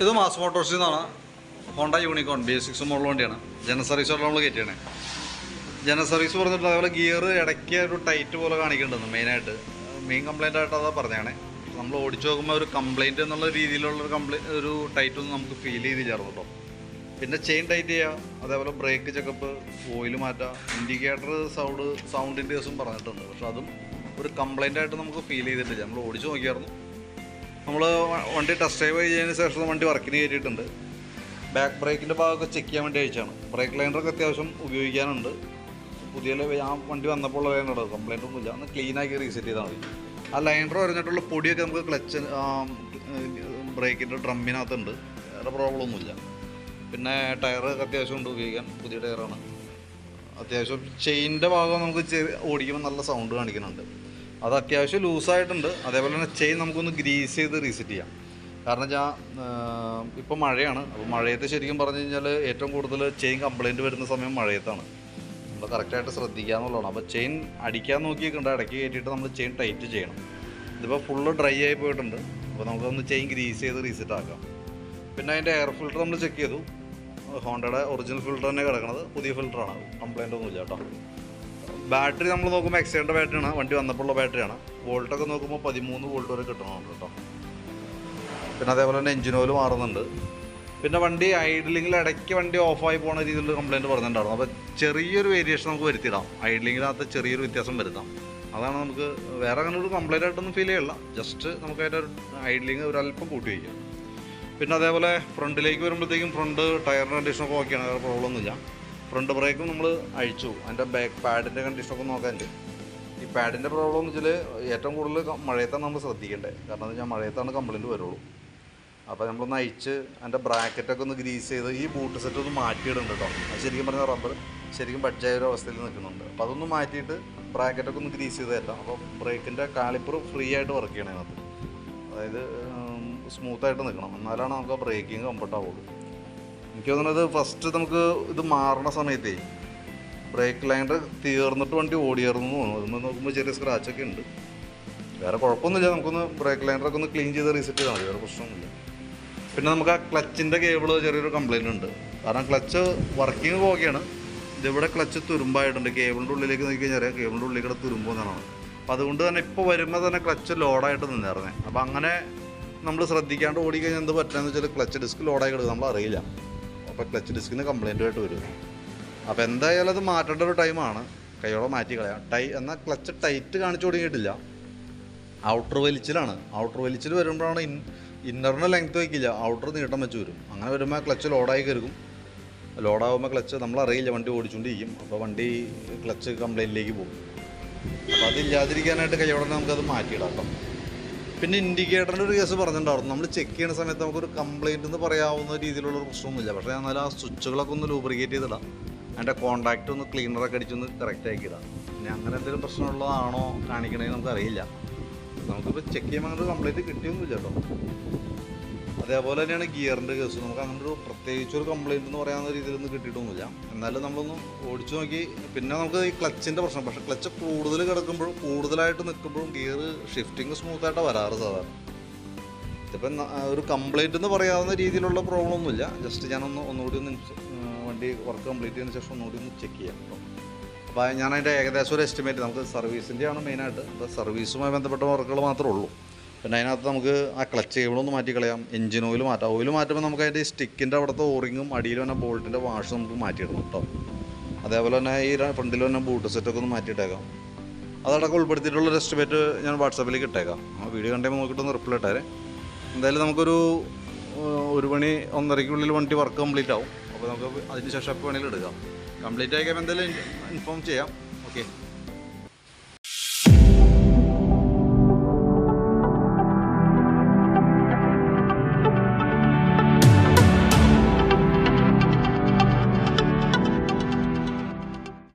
ഇത് മാസ് മോട്ടോഴ്സിൽ നിന്നാണ്. Honda unicorn B6 model വണ്ടിയാണ്. ജനറൽ സർവീസോടെ നമ്മൾ കയറ്റിയാണ്. ജനറൽ സർവീസ് പറഞ്ഞിട്ട് അതേപോലെ ഗിയർ ഇടയ്ക്ക് ഒരു ടൈറ്റ് പോലെ കാണിക്കേണ്ടത് മെയിൻ കംപ്ലയിൻ്റ് ആയിട്ട് അതാ പറഞ്ഞാണ്. നമ്മൾ ഓടിച്ചു നോക്കുമ്പോൾ ഒരു കംപ്ലയിൻറ്റ് എന്നുള്ള രീതിയിലുള്ള ഒരു ടൈറ്റൊന്നും നമുക്ക് ഫീൽ ചെയ്ത് ചേർന്നു കേട്ടോ. പിന്നെ ചെയിൻ ടൈറ്റ് ചെയ്യുക, അതേപോലെ ബ്രേക്ക് ചെക്കപ്പ്, ഓയിൽ മാറ്റുക, ഇൻഡിക്കേറ്റർ സൗണ്ടിൻ്റെ ദിവസം പറഞ്ഞിട്ടുണ്ട്. പക്ഷെ അതും ഒരു കംപ്ലയിൻ്റ് ആയിട്ട് നമുക്ക് ഫീൽ ചെയ്തിട്ടില്ല. നമ്മൾ ഓടിച്ചു നോക്കിയായിരുന്നു. നമ്മൾ വണ്ടി ടെസ്റ്റ് ഡ്രൈവ് ചെയ്തതിന് ശേഷം വണ്ടി വർക്കിന് കയറ്റിയിട്ടുണ്ട്. ബാക്ക് ബ്രേക്കിൻ്റെ ഭാഗമൊക്കെ ചെക്ക് ചെയ്യാൻ വേണ്ടി അയച്ചാണ്. ബ്രേക്ക് ലൈനറൊക്കെ അത്യാവശ്യം ഉപയോഗിക്കാനുണ്ട്. പുതിയ ആ വണ്ടി വന്നപ്പോൾ ഉള്ള ലൈനർ കംപ്ലയിൻ്റ് ഒന്നുമില്ല. ഒന്ന് ക്ലീനാക്കി റീസെറ്റ് ചെയ്താൽ മതി. ആ ലൈനർ പറഞ്ഞിട്ടുള്ള പൊടിയൊക്കെ നമുക്ക് ക്ലച്ച് ബ്രേക്കിൻ്റെ ഡ്രമ്മിനകത്തുണ്ട്. വേറെ പ്രോബ്ലം ഒന്നുമില്ല. പിന്നെ ടയറൊക്കെ അത്യാവശ്യം ഉണ്ട് ഉപയോഗിക്കാൻ. പുതിയ ടയറാണ്. അത്യാവശ്യം ചെയിൻ്റെ ഭാഗം നമുക്ക് ഓടിക്കുമ്പോൾ നല്ല സൗണ്ട് കാണിക്കുന്നുണ്ട്. അത് അത്യാവശ്യം ലൂസായിട്ടുണ്ട്. അതേപോലെ തന്നെ ചെയിൻ നമുക്കൊന്ന് ഗ്രീസ് ചെയ്ത് റീസെറ്റ് ചെയ്യാം. കാരണം ഇപ്പോൾ മഴയാണ്. അപ്പോൾ മഴയത്ത് ശരിക്കും പറഞ്ഞു കഴിഞ്ഞാൽ ഏറ്റവും കൂടുതൽ ചെയിൻ കംപ്ലയിൻറ്റ് വരുന്ന സമയം മഴയത്താണ്. നമ്മൾ കറക്റ്റായിട്ട് ശ്രദ്ധിക്കുക എന്നുള്ളതാണ്. അപ്പോൾ ചെയിൻ അടിക്കാൻ നോക്കിയിട്ടുണ്ട്. ഇടയ്ക്ക് കയറ്റിയിട്ട് നമ്മൾ ചെയിൻ ടൈറ്റ് ചെയ്യണം. ഇതിപ്പോൾ ഫുള്ള് ഡ്രൈ ആയി പോയിട്ടുണ്ട്. അപ്പോൾ നമുക്കൊന്ന് ചെയിൻ ഗ്രീസ് ചെയ്ത് റീസെറ്റ് ആക്കാം. പിന്നെ അതിൻ്റെ എയർ ഫിൽറ്റർ നമ്മൾ ചെക്ക് ചെയ്തു. ഹോണ്ടയുടെ ഒറിജിനൽ ഫിൽറ്റർ തന്നെ കിടക്കുന്നത്. പുതിയ ഫിൽറ്ററാണ്. കംപ്ലയിൻ്റ് ഒന്നുമില്ല കേട്ടോ. ബാറ്ററി നമ്മൾ നോക്കുമ്പോൾ എക്സ്റ്റേൻ്റെ ബാറ്ററിയാണ്. വണ്ടി വന്നപ്പോഴുള്ള ബാറ്ററിയാണ്. വോൾട്ടൊക്കെ നോക്കുമ്പോൾ 13 വോൾട്ട് വരെ കിട്ടണമുണ്ട് കേട്ടോ. പിന്നെ അതേപോലെ തന്നെ എഞ്ചിൻ ഓയിൽ മാറുന്നുണ്ട്. പിന്നെ വണ്ടി ഐഡലിങ്ങിൽ ഇടയ്ക്ക് വണ്ടി ഓഫായി പോകുന്ന രീതിയിലുള്ള കംപ്ലയിൻറ്റ് പറഞ്ഞിട്ടുണ്ടായിരുന്നു. അപ്പോൾ ചെറിയൊരു വേരിയേഷൻ നമുക്ക് വരുത്തിയിടാം. ഐഡലിങ്ങിനകത്ത് ചെറിയൊരു വ്യത്യാസം വരുത്താം. അതാണ് നമുക്ക് വേറെ അങ്ങനെ ഒരു കംപ്ലയിൻ്റ് ആയിട്ടൊന്നും ഫീൽ ചെയ്യില്ല. ജസ്റ്റ് നമുക്ക് അതിൻ്റെ ഐഡലിങ് ഒരല്പം കൂട്ടി വയ്ക്കാം. പിന്നെ അതേപോലെ ഫ്രണ്ടിലേക്ക് വരുമ്പോഴത്തേക്കും ഫ്രണ്ട് ടയറിൻ്റെ കണ്ടീഷനൊക്കെ ഓക്കെയാണ്. വേറെ പ്രോബ്ലം ഒന്നുമില്ല. ഫ്രണ്ട് ബ്രേക്കും നമ്മൾ അഴിച്ചു. അതിൻ്റെ ബാക്ക് പാഡിൻ്റെ കണ്ടീഷനൊക്കെ നോക്കാനുണ്ട്. ഈ പാഡിൻ്റെ പ്രോബ്ലം എന്ന് വെച്ചാൽ ഏറ്റവും കൂടുതൽ മഴയത്താണ് നമ്മൾ ശ്രദ്ധിക്കേണ്ടത്. കാരണം എന്ന് വെച്ചാൽ മഴയത്താണ് കംപ്ലയിൻറ്റ് വരുള്ളൂ. അപ്പോൾ നമ്മളൊന്ന് അഴിച്ച് അതിൻ്റെ ബ്രാക്കറ്റൊക്കെ ഒന്ന് ഗ്രീസ് ചെയ്ത് ഈ ബൂട്ട് സെറ്റ് ഒന്ന് മാറ്റിയിടുന്നുണ്ട് കേട്ടോ. അത് ശരിക്കും പറഞ്ഞാൽ റബ്ബർ ശരിക്കും ബഡ്ജായ ഒരു അവസ്ഥയിൽ നിൽക്കുന്നുണ്ട്. അപ്പോൾ അതൊന്ന് മാറ്റിയിട്ട് ബ്രാക്കറ്റൊക്കെ ഒന്ന് ഗ്രീസ് ചെയ്ത് തരാം. അപ്പോൾ ബ്രേക്കിൻ്റെ കാലിപ്പർ ഫ്രീ ആയിട്ട് വർക്ക് ചെയ്യണം അതിനകത്ത്. അതായത് സ്മൂത്തായിട്ട് നിൽക്കണം. എന്നാലാണ് നമുക്ക് ആ ബ്രേക്കിങ് കംഫർട്ട് ആവുള്ളൂ. എനിക്ക് തോന്നുന്നത് ഫസ്റ്റ് നമുക്ക് ഇത് മാറണ സമയത്തേ ബ്രേക്ക് ലൈനർ തീർന്നിട്ട് വണ്ടി ഓടിയായിരുന്നു തോന്നുന്നു. അതൊന്ന് നോക്കുമ്പോൾ ചെറിയ സ്ക്രാച്ചൊക്കെ ഉണ്ട്. വേറെ കുഴപ്പമൊന്നുമില്ല. നമുക്കൊന്ന് ബ്രേക്ക് ലൈനറൊക്കെ ഒന്ന് ക്ലീൻ ചെയ്ത് റീസെറ്റ് ചെയ്താൽ മതി. വേറെ പ്രശ്നമൊന്നുമില്ല. പിന്നെ നമുക്ക് ആ ക്ലച്ചിൻ്റെ കേബിൾ ചെറിയൊരു കംപ്ലയിൻ്റ് ഉണ്ട്. കാരണം ക്ലച്ച് വർക്കിംഗ് ഓക്കെയാണ്. ഇതിവിടെ ക്ലച്ച് തുരുമ്പായിട്ടുണ്ട്. കേബിളിൻ്റെ ഉള്ളിലേക്ക് നോക്കി കഴിഞ്ഞാൽ അറിയാം കേബിളിൻ്റെ ഉള്ളിൽ കൂടെ തുരുമ്പെന്നാണ്. അപ്പോൾ അതുകൊണ്ട് തന്നെ ഇപ്പോൾ വരുമ്പോൾ തന്നെ ക്ലച്ച് ലോഡായിട്ട് നിന്നിരുന്നേ. അപ്പോൾ അങ്ങനെ നമ്മൾ ശ്രദ്ധിക്കാണ്ട് ഓടിക്കഴിഞ്ഞാൽ എന്ത് പറ്റുകയെന്ന് വെച്ചാൽ ക്ലച്ച് ഡിസ്ക് ലോഡായി കിടക്കും. നമ്മളറിയില്ല. അപ്പോൾ ക്ലച്ച് ഡിസ്കിന് കംപ്ലയിൻ്റ് ആയിട്ട് വരും. അപ്പോൾ എന്തായാലും അത് മാറ്റേണ്ട ഒരു ടൈമാണ്. കൈയോടെ മാറ്റി കളയാം. എന്നാൽ ക്ലച്ച് ടൈറ്റ് കാണിച്ചു തുടങ്ങിയിട്ടില്ല. ഔട്ടർ വലിച്ചിലാണ്. ഔട്ടർ വലിച്ചിൽ വരുമ്പോഴാണ് ഇന്നറിന് ലെങ്ത്ത് വയ്ക്കില്ല. ഔട്ടർ നീട്ടം വെച്ച് വരും. അങ്ങനെ വരുമ്പോൾ ക്ലച്ച് ലോഡായി കയറും. ലോഡാകുമ്പോൾ ക്ലച്ച് നമ്മളറിയില്ല. വണ്ടി ഓടിച്ചുകൊണ്ടിരിക്കും. അപ്പോൾ വണ്ടി ക്ലച്ച് കംപ്ലയിൻറ്റിലേക്ക് പോകും. അപ്പോൾ അതില്ലാതിരിക്കാനായിട്ട് കൈയോടെ നമുക്കത് മാറ്റിയിടാം കേട്ടോ. പിന്നെ ഇൻഡിക്കേറ്ററിൻ്റെ ഒരു കേസ് പറഞ്ഞിട്ടുണ്ടായിരുന്നു. നമ്മൾ ചെക്ക് ചെയ്യുന്ന സമയത്ത് നമുക്കൊരു കംപ്ലയിൻ്റ് എന്ന് പറയാവുന്ന രീതിയിലുള്ളൊരു പ്രശ്നമൊന്നുമില്ല. പക്ഷേ എന്നാലും ആ സ്വിച്ചുകളൊക്കെ ഒന്ന് ലൂബ്രിക്കേറ്റ് ചെയ്തിടാം. അതിൻ്റെ കോൺടാക്റ്റ് ഒന്ന് ക്ലീനറൊക്കെ അടിച്ചൊന്ന് കറക്റ്റ് ആക്കിയിടാം. പിന്നെ അങ്ങനെ എന്തെങ്കിലും പ്രശ്നമുള്ളതാണോ കാണിക്കണമെങ്കിൽ നമുക്കറിയില്ല. നമുക്കിപ്പോൾ ചെക്ക് ചെയ്യുമ്പോൾ അങ്ങനെ ഒരു കംപ്ലയിൻറ്റ് കിട്ടിയൊന്നുമില്ല കേട്ടോ. അതേപോലെ തന്നെയാണ് ഗിയറിൻ്റെ കേസ്. നമുക്ക് അങ്ങനെ ഒരു പ്രത്യേകിച്ചൊരു കംപ്ലയിൻ്റ് എന്ന് പറയാവുന്ന രീതിയിലൊന്നും കിട്ടിയിട്ടൊന്നുമില്ല. എന്നാലും നമ്മളൊന്ന് ഓടിച്ചു നോക്കി. പിന്നെ നമുക്ക് ഈ ക്ലച്ചിൻ്റെ പ്രശ്നം. പക്ഷേ ക്ലച്ച് കൂടുതൽ കിടക്കുമ്പോഴും കൂടുതലായിട്ട് നിൽക്കുമ്പോഴും ഗിയർ ഷിഫ്റ്റിങ് സ്മൂത്തായിട്ടാണ് വരാറ് സാധാരണ. ഇതിപ്പം ഒരു കംപ്ലയിൻ്റ് എന്ന് പറയാവുന്ന രീതിയിലുള്ള പ്രോബ്ലം ഒന്നുമില്ല. ജസ്റ്റ് ഒന്നുകൂടി ഒന്ന് വണ്ടി വർക്ക് കംപ്ലീറ്റ് ചെയ്തതിന് ശേഷം ഒന്നുകൂടി ഒന്ന് ചെക്ക് ചെയ്യാം കേട്ടോ. അപ്പോൾ ഞാൻ അതിൻ്റെ ഏകദേശം ഒരു എസ്റ്റിമേറ്റ് നമുക്ക് സർവീസിൻ്റെയാണ് മെയിനായിട്ട്. അപ്പോൾ സർവീസുമായി ബന്ധപ്പെട്ട വർക്കുകൾ മാത്രമേ ഉള്ളൂ. പിന്നെ അതിനകത്ത് നമുക്ക് ആ ക്ലച്ച് കേബിളൊന്ന് മാറ്റി കളയാം. എഞ്ചിൻ ഓയിൽ മാറ്റാം. ഓയിൽ മാറ്റുമ്പോൾ നമുക്ക് അതിൻ്റെ സ്റ്റിക്കിൻ്റെ അവിടുത്തെ ഓറിങ്ങും അടിയിൽ തന്നെ ബോൾട്ടിൻ്റെ വാഷ് നമുക്ക് മാറ്റിയിടണം കേട്ടോ. അതേപോലെ തന്നെ ഈ ഫ്രണ്ടിൽ തന്നെ ബൂട്ട് സെറ്റൊക്കെ ഒന്ന് മാറ്റിയിട്ടേക്കാം. അതടക്കം ഉൾപ്പെടുത്തിയിട്ടുള്ളൊരു എസ്റ്റിമേറ്റ് ഞാൻ വാട്സാപ്പിലേക്ക് ഇട്ടേക്കാം. ആ വീഡിയോ കണ്ടുമ്പോൾ നോക്കിയിട്ടൊന്ന് റിപ്ലൈ ഇട്ടേരെ. എന്തായാലും നമുക്കൊരു 1 മണി 1:30 വണ്ടി വർക്ക് കംപ്ലീറ്റ് ആവും. അപ്പോൾ നമുക്ക് അതിന് ശേഷം എപ്പോൾ വേണമെങ്കിലും എടുക്കാം. കംപ്ലീറ്റ് ആക്കിയപ്പോൾ എന്തായാലും ഇൻഫോം ചെയ്യാം. ഓക്കെ.